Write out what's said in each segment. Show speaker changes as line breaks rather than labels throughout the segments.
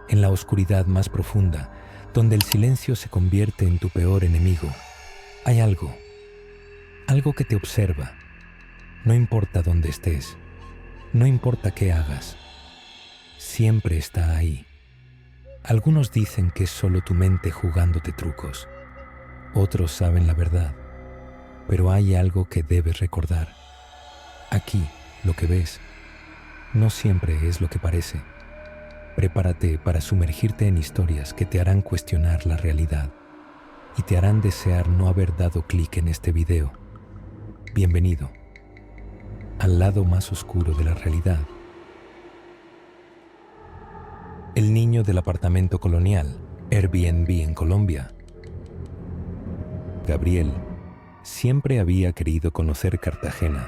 en la oscuridad más profunda, donde el silencio se convierte en tu peor enemigo, hay algo que te observa. No importa dónde estés, no importa qué hagas, siempre está ahí. Algunos dicen que es solo tu mente jugándote trucos. Otros saben la verdad, pero hay algo que debes recordar. Aquí, lo que ves, no siempre es lo que parece. Prepárate para sumergirte en historias que te harán cuestionar la realidad y te harán desear no haber dado clic en este video. Bienvenido al lado más oscuro de la realidad. El niño del apartamento colonial, Airbnb en Colombia. Gabriel siempre había querido conocer Cartagena,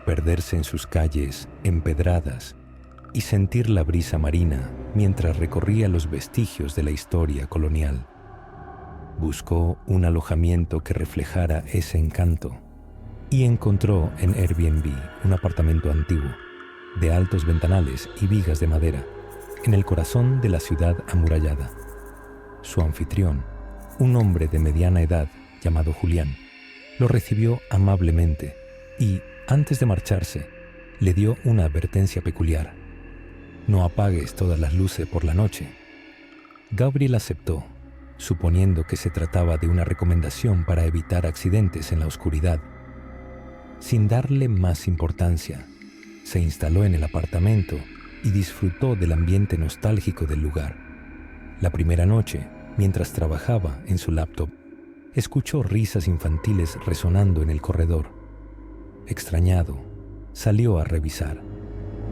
perderse en sus calles empedradas y sentir la brisa marina mientras recorría los vestigios de la historia colonial. Buscó un alojamiento que reflejara ese encanto y encontró en Airbnb un apartamento antiguo, de altos ventanales y vigas de madera, en el corazón de la ciudad amurallada. Su anfitrión, un hombre de mediana edad llamado Julián, lo recibió amablemente y, antes de marcharse, le dio una advertencia peculiar. No apagues todas las luces por la noche. Gabriel aceptó, suponiendo que se trataba de una recomendación para evitar accidentes en la oscuridad. Sin darle más importancia, se instaló en el apartamento y disfrutó del ambiente nostálgico del lugar. La primera noche, mientras trabajaba en su laptop, escuchó risas infantiles resonando en el corredor. Extrañado, salió a revisar,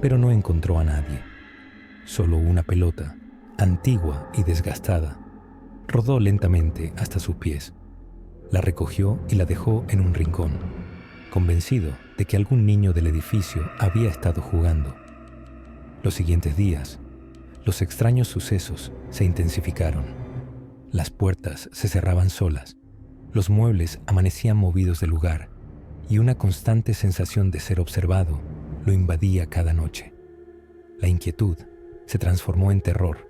pero no encontró a nadie. Solo una pelota, antigua y desgastada, rodó lentamente hasta sus pies. La recogió y la dejó en un rincón, convencido de que algún niño del edificio había estado jugando. Los siguientes días, los extraños sucesos se intensificaron. Las puertas se cerraban solas, los muebles amanecían movidos del lugar y una constante sensación de ser observado lo invadía cada noche. La inquietud se transformó en terror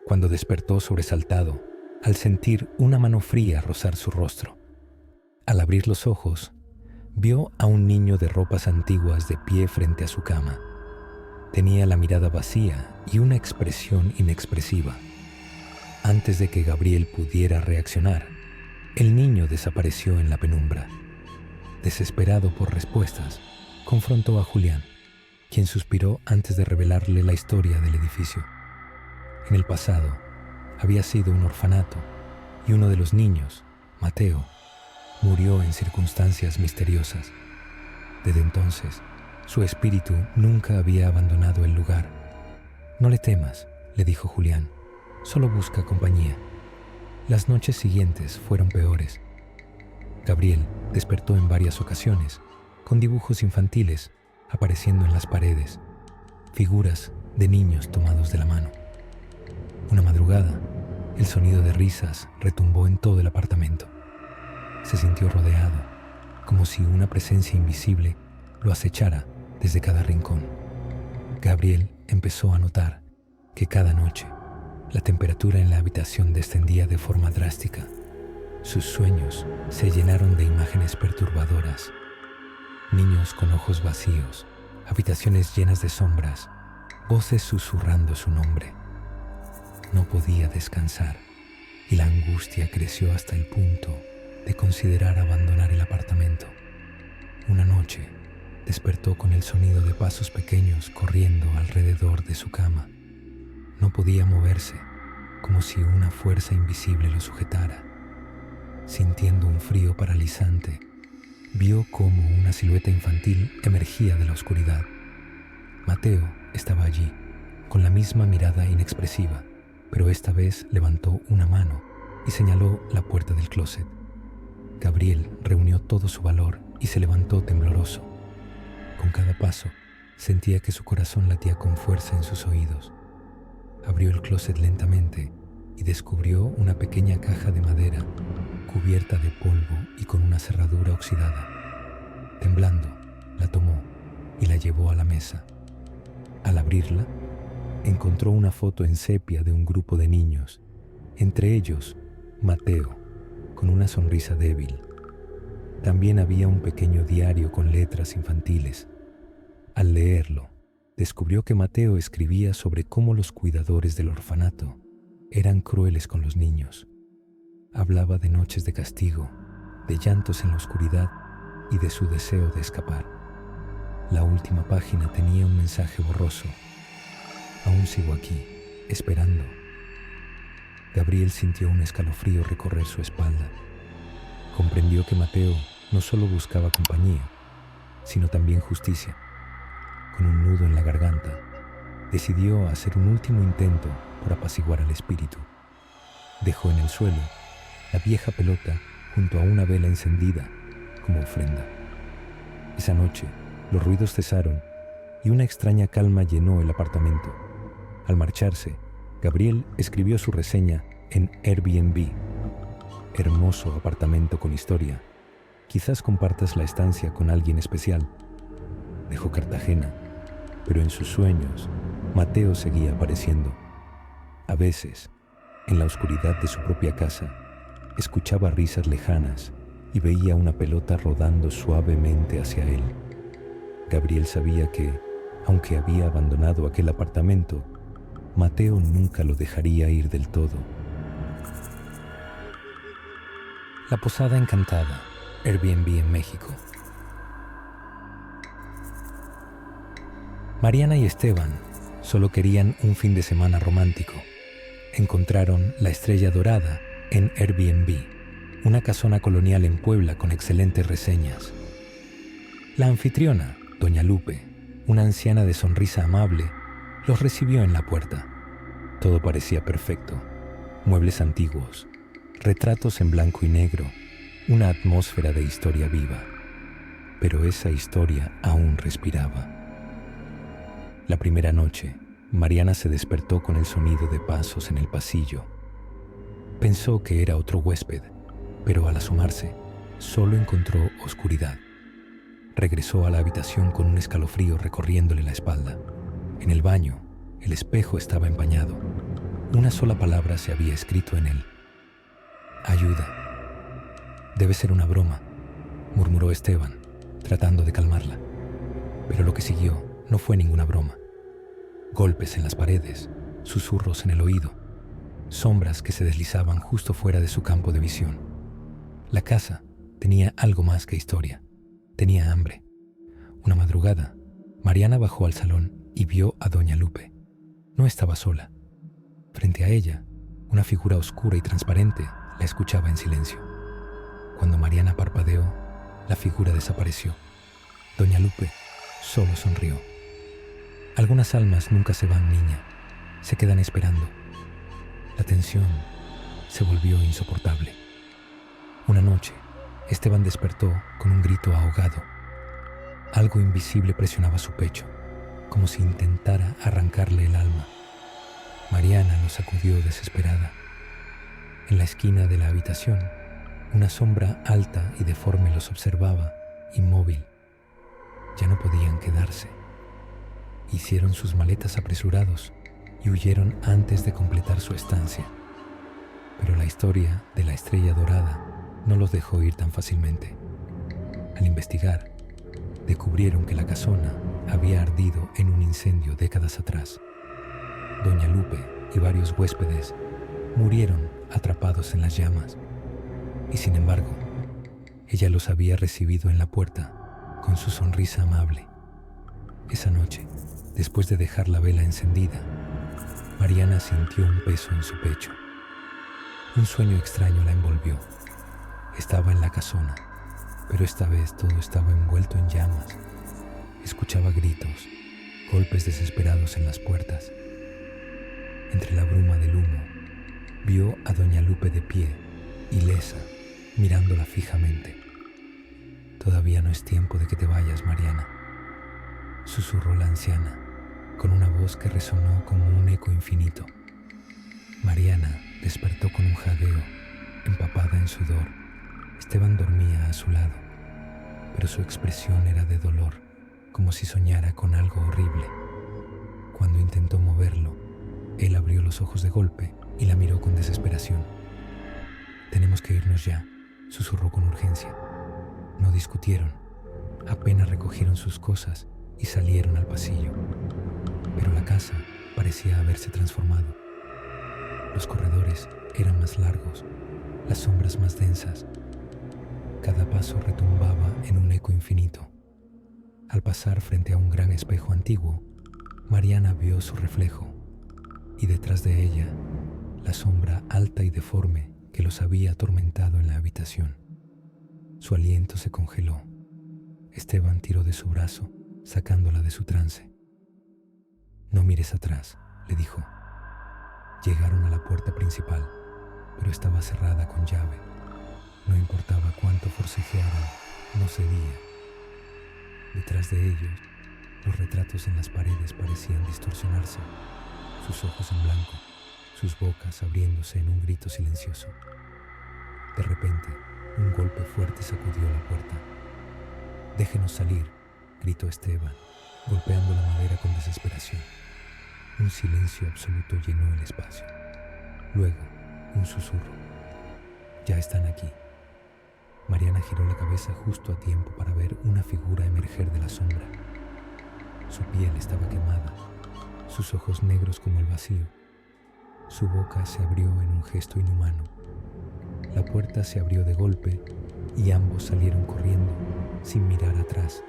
cuando despertó sobresaltado al sentir una mano fría rozar su rostro. Al abrir los ojos, vio a un niño de ropas antiguas de pie frente a su cama. Tenía la mirada vacía y una expresión inexpresiva. Antes de que Gabriel pudiera reaccionar, el niño desapareció en la penumbra. Desesperado por respuestas, confrontó a Julián, quien suspiró antes de revelarle la historia del edificio. En el pasado, había sido un orfanato y uno de los niños, Mateo, murió en circunstancias misteriosas. Desde entonces, su espíritu nunca había abandonado el lugar. «No le temas», le dijo Julián, «solo busca compañía». Las noches siguientes fueron peores. Gabriel despertó en varias ocasiones, con dibujos infantiles apareciendo en las paredes, figuras de niños tomados de la mano. Una madrugada, el sonido de risas retumbó en todo el apartamento. Se sintió rodeado, como si una presencia invisible lo acechara desde cada rincón. Gabriel empezó a notar que cada noche la temperatura en la habitación descendía de forma drástica. Sus sueños se llenaron de imágenes perturbadoras. Niños con ojos vacíos, habitaciones llenas de sombras, voces susurrando su nombre. No podía descansar y la angustia creció hasta el punto de considerar abandonar el apartamento. Una noche, despertó con el sonido de pasos pequeños corriendo alrededor de su cama. No podía moverse, como si una fuerza invisible lo sujetara. Sintiendo un frío paralizante, vio cómo una silueta infantil emergía de la oscuridad. Mateo estaba allí, con la misma mirada inexpresiva, pero esta vez levantó una mano y señaló la puerta del closet. Gabriel reunió todo su valor y se levantó tembloroso. Con cada paso, sentía que su corazón latía con fuerza en sus oídos. Abrió el closet lentamente y descubrió una pequeña caja de madera cubierta de polvo y con una cerradura oxidada. Temblando, la tomó y la llevó a la mesa. Al abrirla, encontró una foto en sepia de un grupo de niños, entre ellos Mateo, con una sonrisa débil. También había un pequeño diario con letras infantiles. Al leerlo, descubrió que Mateo escribía sobre cómo los cuidadores del orfanato eran crueles con los niños. Hablaba de noches de castigo, de llantos en la oscuridad y de su deseo de escapar. La última página tenía un mensaje borroso. Aún sigo aquí, esperando. Gabriel sintió un escalofrío recorrer su espalda. Comprendió que Mateo no solo buscaba compañía, sino también justicia. Con un nudo en la garganta, decidió hacer un último intento por apaciguar al espíritu. Dejó en el suelo la vieja pelota junto a una vela encendida como ofrenda. Esa noche, los ruidos cesaron y una extraña calma llenó el apartamento. Al marcharse, Gabriel escribió su reseña en Airbnb. Hermoso apartamento con historia. Quizás compartas la estancia con alguien especial. Dejó Cartagena, pero en sus sueños, Mateo seguía apareciendo. A veces, en la oscuridad de su propia casa, escuchaba risas lejanas y veía una pelota rodando suavemente hacia él. Gabriel sabía que, aunque había abandonado aquel apartamento, Mateo nunca lo dejaría ir del todo. La Posada Encantada, Airbnb en México. Mariana y Esteban solo querían un fin de semana romántico. Encontraron La Estrella Dorada en Airbnb, una casona colonial en Puebla con excelentes reseñas. La anfitriona, Doña Lupe, una anciana de sonrisa amable, los recibió en la puerta. Todo parecía perfecto. Muebles antiguos, retratos en blanco y negro, una atmósfera de historia viva. Pero esa historia aún respiraba. La primera noche, Mariana se despertó con el sonido de pasos en el pasillo. Pensó que era otro huésped, pero al asomarse, solo encontró oscuridad. Regresó a la habitación con un escalofrío recorriéndole la espalda. En el baño, el espejo estaba empañado. Una sola palabra se había escrito en él. Ayuda. Debe ser una broma, murmuró Esteban, tratando de calmarla. Pero lo que siguió no fue ninguna broma. Golpes en las paredes, susurros en el oído, sombras que se deslizaban justo fuera de su campo de visión. La casa tenía algo más que historia. Tenía hambre. Una madrugada, Mariana bajó al salón y vio a Doña Lupe. No estaba sola. Frente a ella, una figura oscura y transparente la escuchaba en silencio. Cuando Mariana parpadeó, la figura desapareció. Doña Lupe solo sonrió. Algunas almas nunca se van, niña. Se quedan esperando. La tensión se volvió insoportable. Una noche, Esteban despertó con un grito ahogado. Algo invisible presionaba su pecho, como si intentara arrancarle el alma. Mariana lo sacudió desesperada. En la esquina de la habitación, una sombra alta y deforme los observaba, inmóvil. Ya no podían quedarse. Hicieron sus maletas apresurados y huyeron antes de completar su estancia. Pero la historia de la Estrella Dorada no los dejó ir tan fácilmente. Al investigar, descubrieron que la casona había ardido en un incendio décadas atrás. Doña Lupe y varios huéspedes murieron atrapados en las llamas. Y sin embargo, ella los había recibido en la puerta con su sonrisa amable. Esa noche, después de dejar la vela encendida, Mariana sintió un peso en su pecho. Un sueño extraño la envolvió. Estaba en la casona, pero esta vez todo estaba envuelto en llamas. Escuchaba gritos, golpes desesperados en las puertas. Entre la bruma del humo, vio a Doña Lupe de pie, ilesa, mirándola fijamente. «Todavía no es tiempo de que te vayas, Mariana», susurró la anciana, con una voz que resonó como un eco infinito. Mariana despertó con un jadeo, empapada en sudor. Esteban dormía a su lado, pero su expresión era de dolor, como si soñara con algo horrible. Cuando intentó moverlo, él abrió los ojos de golpe y la miró con desesperación. «Tenemos que irnos ya», susurró con urgencia. No discutieron, apenas recogieron sus cosas y salieron al pasillo. Pero la casa parecía haberse transformado. Los corredores eran más largos, las sombras más densas. Cada paso retumbaba en un eco infinito. Al pasar frente a un gran espejo antiguo, Mariana vio su reflejo y detrás de ella la sombra alta y deforme que los había atormentado en la habitación. Su aliento se congeló. Esteban tiró de su brazo, sacándola de su trance. «No mires atrás», le dijo. Llegaron a la puerta principal, pero estaba cerrada con llave. No importaba cuánto forcejearan, no cedía. Detrás de ellos, los retratos en las paredes parecían distorsionarse, sus ojos en blanco, sus bocas abriéndose en un grito silencioso. De repente, un golpe fuerte sacudió la puerta. «Déjenos salir», gritó Esteban, golpeando la madera con desesperación. Un silencio absoluto llenó el espacio. Luego, un susurro. «Ya están aquí». Mariana giró la cabeza justo a tiempo para ver una figura emerger de la sombra. Su piel estaba quemada, sus ojos negros como el vacío. Su boca se abrió en un gesto inhumano. La puerta se abrió de golpe y ambos salieron corriendo, sin mirar atrás.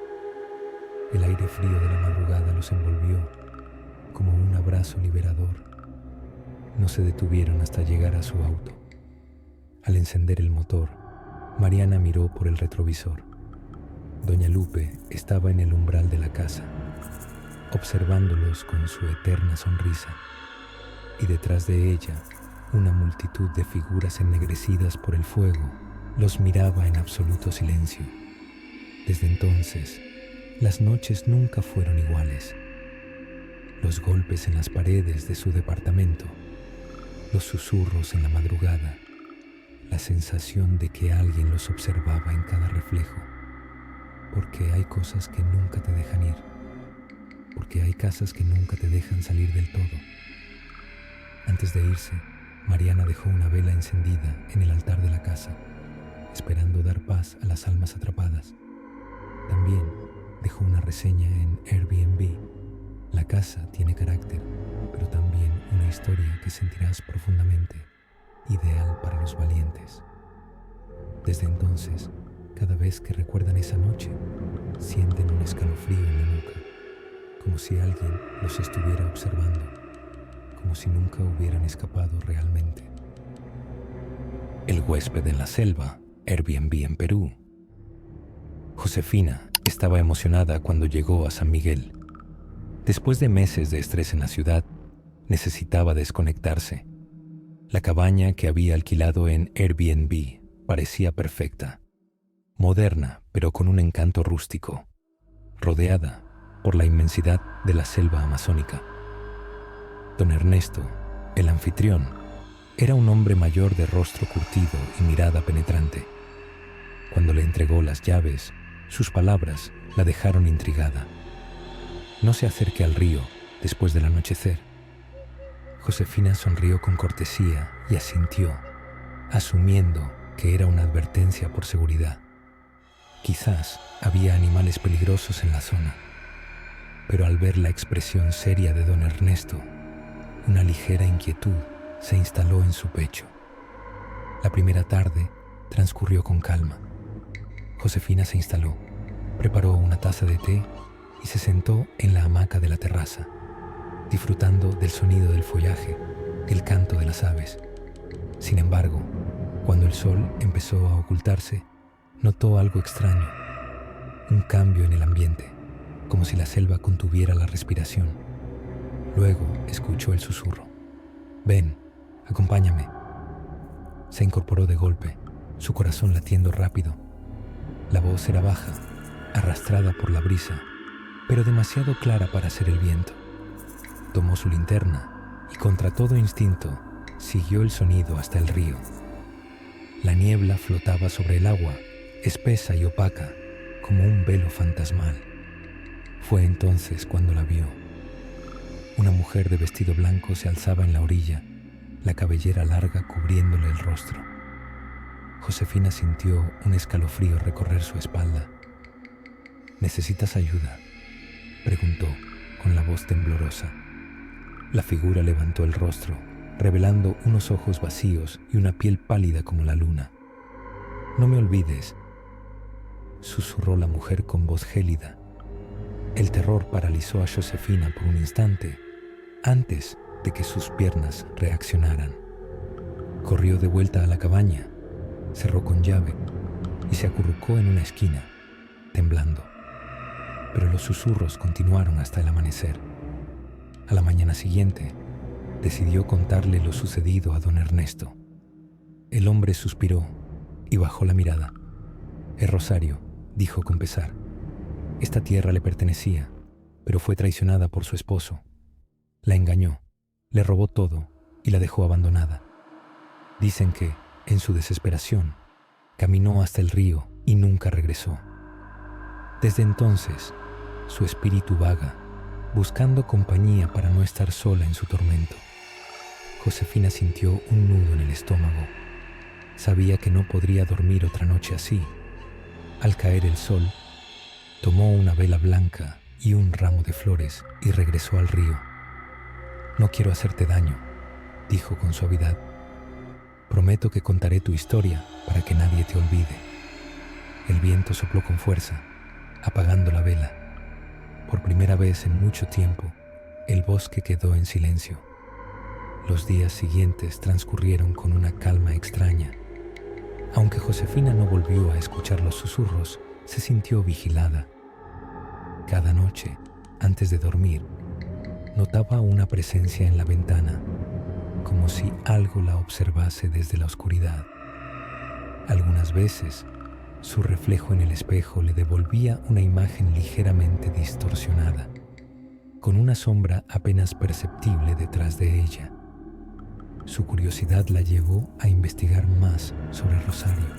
El aire frío de la madrugada los envolvió, como un abrazo liberador. No se detuvieron hasta llegar a su auto. Al encender el motor, Mariana miró por el retrovisor. Doña Lupe estaba en el umbral de la casa, observándolos con su eterna sonrisa, y detrás de ella, una multitud de figuras ennegrecidas por el fuego los miraba en absoluto silencio. Desde entonces, las noches nunca fueron iguales. Los golpes en las paredes de su departamento, los susurros en la madrugada, la sensación de que alguien los observaba en cada reflejo. Porque hay cosas que nunca te dejan ir, porque hay casas que nunca te dejan salir del todo. Antes de irse, Mariana dejó una vela encendida en el altar de la casa, esperando dar paz a las almas atrapadas. También dejó una reseña en Airbnb. La casa tiene carácter, pero también una historia que sentirás profundamente, ideal para los valientes. Desde entonces, cada vez que recuerdan esa noche, sienten un escalofrío en la nuca, como si alguien los estuviera observando, como si nunca hubieran escapado realmente. El huésped en la selva, Airbnb en Perú. Josefina estaba emocionada cuando llegó a San Miguel. Después de meses de estrés en la ciudad, necesitaba desconectarse. La cabaña que había alquilado en Airbnb parecía perfecta, moderna pero con un encanto rústico, rodeada por la inmensidad de la selva amazónica. Don Ernesto, el anfitrión, era un hombre mayor de rostro curtido y mirada penetrante. Cuando le entregó las llaves, sus palabras la dejaron intrigada. No se acerque al río después del anochecer. Josefina sonrió con cortesía y asintió, asumiendo que era una advertencia por seguridad. Quizás había animales peligrosos en la zona, pero al ver la expresión seria de don Ernesto, una ligera inquietud se instaló en su pecho. La primera tarde transcurrió con calma. Josefina se instaló, preparó una taza de té y se sentó en la hamaca de la terraza, disfrutando del sonido del follaje, del canto de las aves. Sin embargo, cuando el sol empezó a ocultarse, notó algo extraño, un cambio en el ambiente, como si la selva contuviera la respiración. Luego escuchó el susurro. «Ven, acompáñame». Se incorporó de golpe, su corazón latiendo rápido. La voz era baja, arrastrada por la brisa, pero demasiado clara para ser el viento. Tomó su linterna y contra todo instinto siguió el sonido hasta el río. La niebla flotaba sobre el agua, espesa y opaca, como un velo fantasmal. Fue entonces cuando la vio. Una mujer de vestido blanco se alzaba en la orilla, la cabellera larga cubriéndole el rostro. Josefina sintió un escalofrío recorrer su espalda. ¿Necesitas ayuda?, preguntó con la voz temblorosa. La figura levantó el rostro, revelando unos ojos vacíos y una piel pálida como la luna. «No me olvides», susurró la mujer con voz gélida. El terror paralizó a Josefina por un instante, antes de que sus piernas reaccionaran. Corrió de vuelta a la cabaña, cerró con llave y se acurrucó en una esquina, temblando. Pero los susurros continuaron hasta el amanecer. A la mañana siguiente, decidió contarle lo sucedido a don Ernesto. El hombre suspiró y bajó la mirada. «Es Rosario», dijo con pesar. «Esta tierra le pertenecía, pero fue traicionada por su esposo. La engañó, le robó todo y la dejó abandonada. Dicen que, en su desesperación, caminó hasta el río y nunca regresó. Desde entonces, su espíritu vaga, buscando compañía para no estar sola en su tormento». Josefina sintió un nudo en el estómago. Sabía que no podría dormir otra noche así. Al caer el sol, tomó una vela blanca y un ramo de flores y regresó al río. «No quiero hacerte daño», dijo con suavidad. «Prometo que contaré tu historia para que nadie te olvide». El viento sopló con fuerza, apagando la vela. Por primera vez en mucho tiempo, el bosque quedó en silencio. Los días siguientes transcurrieron con una calma extraña. Aunque Josefina no volvió a escuchar los susurros, se sintió vigilada. Cada noche, antes de dormir, notaba una presencia en la ventana, como si algo la observase desde la oscuridad. Algunas veces, su reflejo en el espejo le devolvía una imagen ligeramente distorsionada, con una sombra apenas perceptible detrás de ella. Su curiosidad la llevó a investigar más sobre Rosario.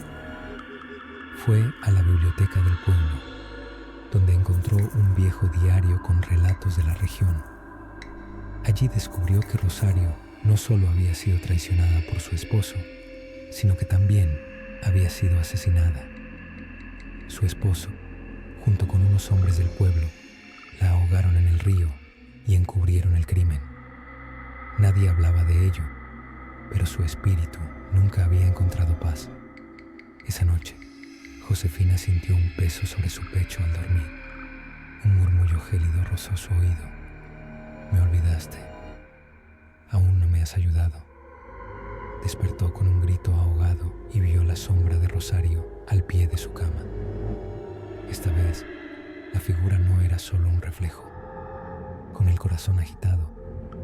Fue a la biblioteca del pueblo, donde encontró un viejo diario con relatos de la región. Allí descubrió que Rosario no solo había sido traicionada por su esposo, sino que también había sido asesinada. Su esposo, junto con unos hombres del pueblo, la ahogaron en el río y encubrieron el crimen. Nadie hablaba de ello, pero su espíritu nunca había encontrado paz. Esa noche, Josefina sintió un peso sobre su pecho al dormir. Un murmullo gélido rozó su oído. «Me olvidaste. Aún no me has ayudado». Despertó con un grito ahogado y vio la sombra de Rosario al pie de su cama. Esta vez, la figura no era solo un reflejo. Con el corazón agitado,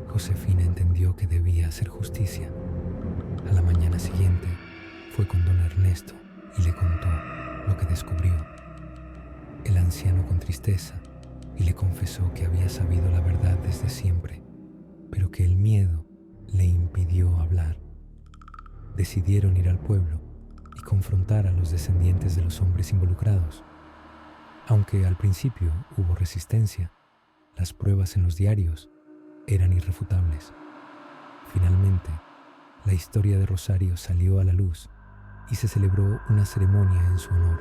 Josefina entendió que debía hacer justicia. A la mañana siguiente, fue con don Ernesto y le contó lo que descubrió. El anciano con tristeza y le confesó que había sabido la verdad desde siempre, pero que el miedo le impidió hablar. Decidieron ir al pueblo y confrontar a los descendientes de los hombres involucrados. Aunque al principio hubo resistencia, las pruebas en los diarios eran irrefutables. Finalmente, la historia de Rosario salió a la luz y se celebró una ceremonia en su honor.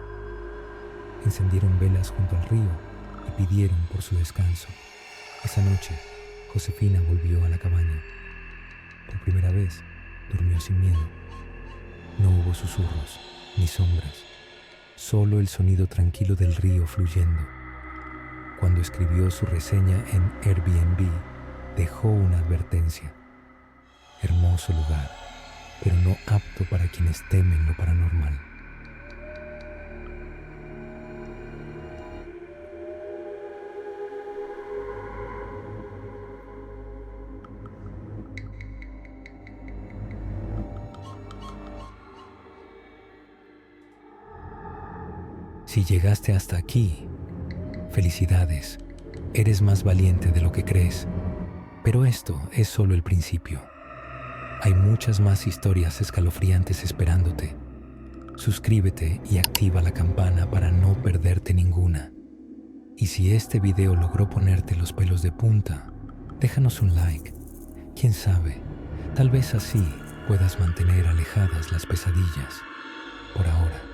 Encendieron velas junto al río y pidieron por su descanso. Esa noche, Josefina volvió a la cabaña. Por primera vez, durmió sin miedo. No hubo susurros ni sombras, solo el sonido tranquilo del río fluyendo. Cuando escribió su reseña en Airbnb, dejó una advertencia. Hermoso lugar, pero no apto para quienes temen lo paranormal. Si llegaste hasta aquí, felicidades, eres más valiente de lo que crees, pero esto es solo el principio. Hay muchas más historias escalofriantes esperándote. Suscríbete y activa la campana para no perderte ninguna. Y si este video logró ponerte los pelos de punta, Déjanos un like. Quién sabe, tal vez así puedas mantener alejadas las pesadillas por ahora.